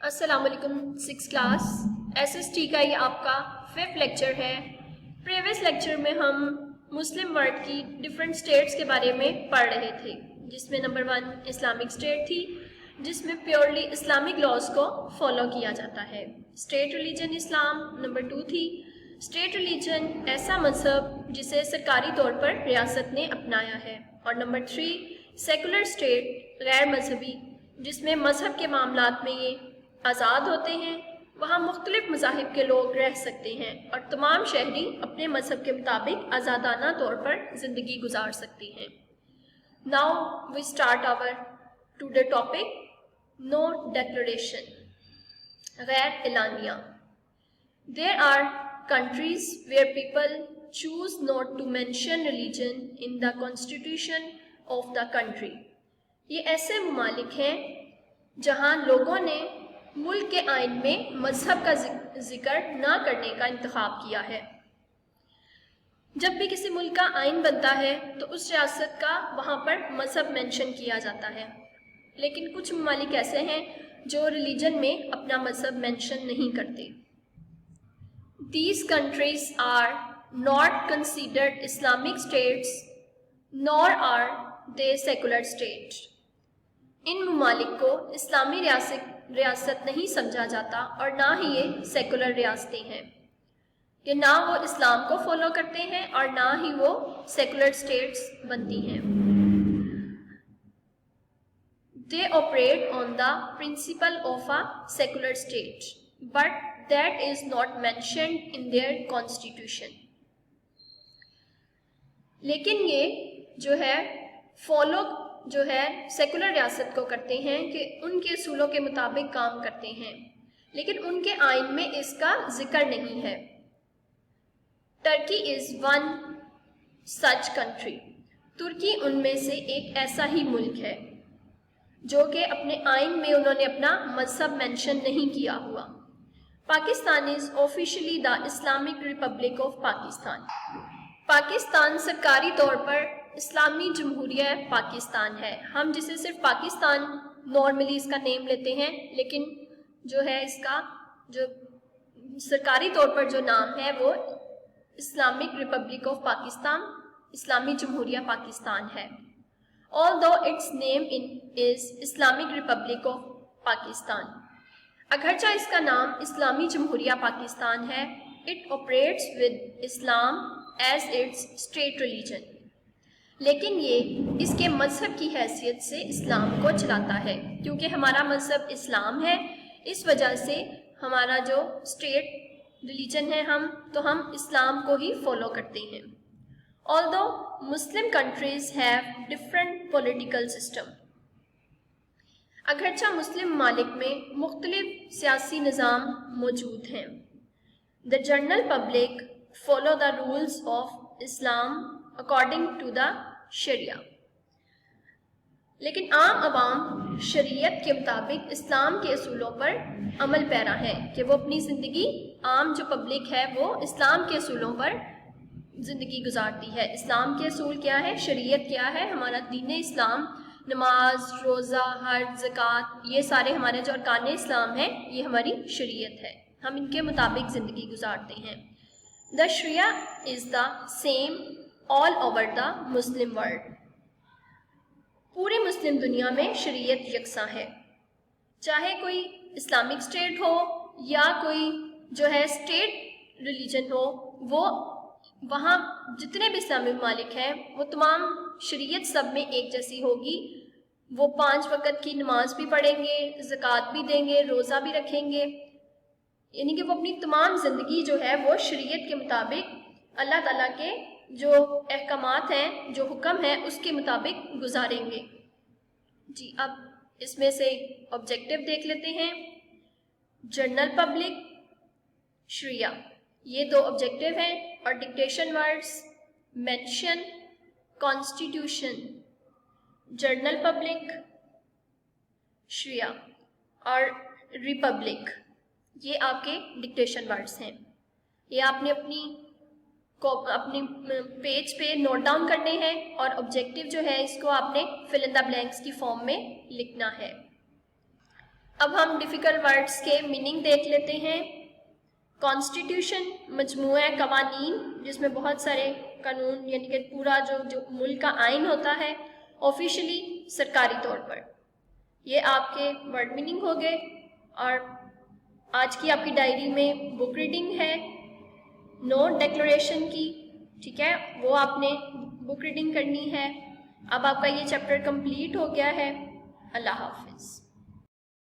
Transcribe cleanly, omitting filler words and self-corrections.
السلام علیکم 6 class S S T کا یہ آپ کا 5th لیکچر ہے۔ پریویس لیکچر میں ہم مسلم ورلڈ کی ڈفرینٹ اسٹیٹس کے بارے میں پڑھ رہے تھے، جس میں نمبر 1 اسلامک اسٹیٹ تھی، جس میں پیورلی اسلامک لاز کو فالو کیا جاتا ہے۔ اسٹیٹ ریلیجن اسلام نمبر 2 تھی۔ اسٹیٹ ریلیجن ایسا مذہب جسے سرکاری طور پر ریاست نے اپنایا ہے۔ اور نمبر 3 سیکولر اسٹیٹ غیر مذہبی، جس میں مذہب کے معاملات میں یہ آزاد ہوتے ہیں، وہاں مختلف مذاہب کے لوگ رہ سکتے ہیں اور تمام شہری اپنے مذہب کے مطابق آزادانہ طور پر زندگی گزار سکتے ہیں۔ Now we start our today topic no declaration, غیر اعلانیہ۔ There are countries where people choose not to mention religion in the constitution of the country۔ یہ ایسے ممالک ہیں جہاں لوگوں نے ملک کے آئین میں مذہب کا ذکر نہ کرنے کا انتخاب کیا ہے۔ جب بھی کسی ملک کا آئین بنتا ہے تو اس ریاست کا وہاں پر مذہب مینشن کیا جاتا ہے، لیکن کچھ ممالک ایسے ہیں جو ریلیجن میں اپنا مذہب مینشن نہیں کرتے۔ These countries are not considered Islamic states nor are they secular states۔ ان ممالک کو اسلامی ریاست نہیں سمجھا جاتا اور نہ ہی یہ سیکولر ریاستیں ہیں، کہ نہ وہ اسلام کو فالو کرتے ہیں اور نہ ہی وہ سیکولر اسٹیٹس بنتی ہیں۔ They operate on the principle of a secular state, but that is not mentioned in their constitution۔ لیکن یہ جو ہے فالو جو ہے سیکولر ریاست کو کرتے ہیں کہ ان کے اصولوں کے مطابق کام کرتے ہیں، لیکن ان کے آئین میں اس کا ذکر نہیں ہے۔ ترکی از ون سچ کنٹری۔ ترکی ان میں سے ایک ایسا ہی ملک ہے جو کہ اپنے آئین میں انہوں نے اپنا مذہب مینشن نہیں کیا ہوا۔ Pakistan is officially the Islamic Republic of Pakistan. Pakistan سرکاری طور پر اسلامی جمہوریہ پاکستان ہے۔ ہم جسے صرف پاکستان نارملی اس کا نیم لیتے ہیں، لیکن جو ہے اس کا جو سرکاری طور پر جو نام ہے وہ اسلامک ریپبلک آف پاکستان، اسلامی جمہوریہ پاکستان ہے۔ Although its name is Islamic Republic of Pakistan، اگرچہ اس کا نام اسلامی جمہوریہ پاکستان ہے، it operates with Islam as its state religion، لیکن یہ اس کے مذہب کی حیثیت سے اسلام کو چلاتا ہے۔ کیونکہ ہمارا مذہب اسلام ہے، اس وجہ سے ہمارا جو اسٹیٹ ریلیجن ہے تو ہم اسلام کو ہی فالو کرتے ہیں۔ Although Muslim countries have different political system، اگرچہ مسلم ممالک میں مختلف سیاسی نظام موجود ہیں۔ The general public follow the rules of Islam according to the شریعہ، لیکن عام عوام شریعت کے مطابق اسلام کے اصولوں پر عمل پیرا ہے، کہ وہ اپنی زندگی عام جو پبلک ہے وہ اسلام کے اصولوں پر زندگی گزارتی ہے۔ اسلام کے اصول کیا ہے، شریعت کیا ہے، ہمارا دین اسلام، نماز، روزہ، حج، زکوٰۃ، یہ سارے ہمارے جو ارکان اسلام ہیں یہ ہماری شریعت ہے، ہم ان کے مطابق زندگی گزارتے ہیں۔ The Sharia is the same all over the Muslim world۔ پوری مسلم دنیا میں شریعت یکساں ہے، چاہے کوئی اسلامک اسٹیٹ ہو یا کوئی جو ہے اسٹیٹ ریلیجن ہو، وہ وہاں جتنے بھی اسلامی ممالک ہیں وہ تمام شریعت سب میں ایک جیسی ہوگی۔ وہ 5 وقت کی نماز بھی پڑھیں گے، زکوٰۃ بھی دیں گے، روزہ بھی رکھیں گے، یعنی کہ وہ اپنی تمام زندگی جو ہے وہ شریعت کے مطابق اللہ تعالیٰ کے جو احکامات ہیں، جو حکم ہیں، اس کے مطابق گزاریں گے۔ جی اب اس میں سے آبجیکٹو دیکھ لیتے ہیں۔ جنرل پبلک، شریعہ، یہ 2 آبجیکٹو ہیں، اور dictation words mention, constitution, general public, شریعہ اور ریپبلک، یہ آپ کے ڈکٹیشن ورڈز ہیں۔ یہ آپ نے اپنی پیج پہ نوٹ ڈاؤن کرنے ہیں، اور آبجیکٹو جو ہے اس کو آپ نے فل ان دا بلینکس کی فارم میں لکھنا ہے۔ اب ہم ڈیفیکلٹ ورڈز کے میننگ دیکھ لیتے ہیں. کانسٹیٹیوشن مجموعہ قوانین جس میں بہت سارے قانون یعنی کہ پورا جو ملک کا آئین ہوتا ہے آفیشلی سرکاری طور پر. یہ آپ کے ورڈ میننگ ہو گئے. اور آج کی آپ کی ڈائری میں بک ریڈنگ ہے نوٹ ڈیکلریشن کی, ٹھیک ہے, وہ آپ نے بک ریڈنگ کرنی ہے. اب آپ کا یہ چیپٹر کمپلیٹ ہو گیا ہے. اللہ حافظ.